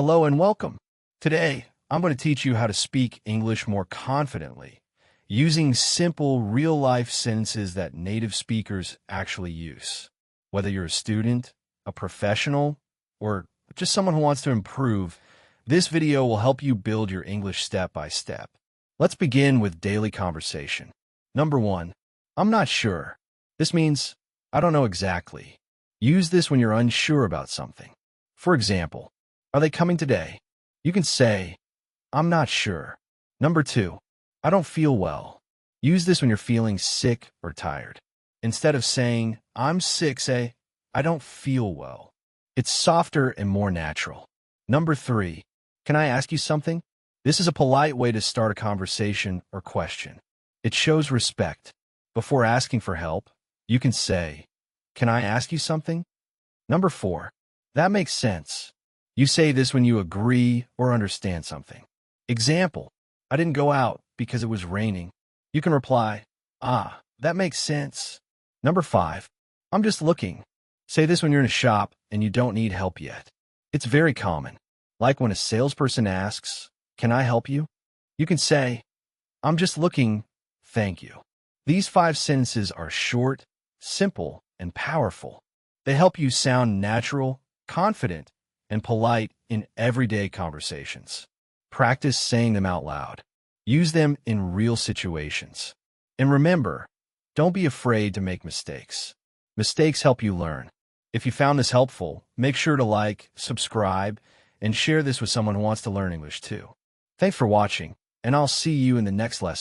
Hello and welcome. Today, I'm going to teach you how to speak English more confidently, using simple, real-life sentences that native speakers actually use. Whether you're a student, a professional, or just someone who wants to improve, this video will help you build your English step by step. Let's begin with daily conversation. Number 1, I'm not sure. This means, I don't know exactly. Use this when you're unsure about something. For example, are they coming today? You can say, I'm not sure. Number 2, I don't feel well. Use this when you're feeling sick or tired. Instead of saying, I'm sick, say, I don't feel well. It's softer and more natural. Number 3, can I ask you something? This is a polite way to start a conversation or question. It shows respect. Before asking for help, you can say, can I ask you something? Number 4, that makes sense. You say this when you agree or understand something. Example, I didn't go out because it was raining. You can reply, that makes sense. Number 5, I'm just looking. Say this when you're in a shop and you don't need help yet. It's very common. Like when a salesperson asks, can I help you? You can say, I'm just looking, thank you. These 5 sentences are short, simple, and powerful. They help you sound natural, confident, and polite in everyday conversations. Practice saying them out loud. Use them in real situations. And remember, don't be afraid to make mistakes. Mistakes help you learn. If you found this helpful, make sure to like, subscribe, and share this with someone who wants to learn English too. Thanks for watching, and I'll see you in the next lesson.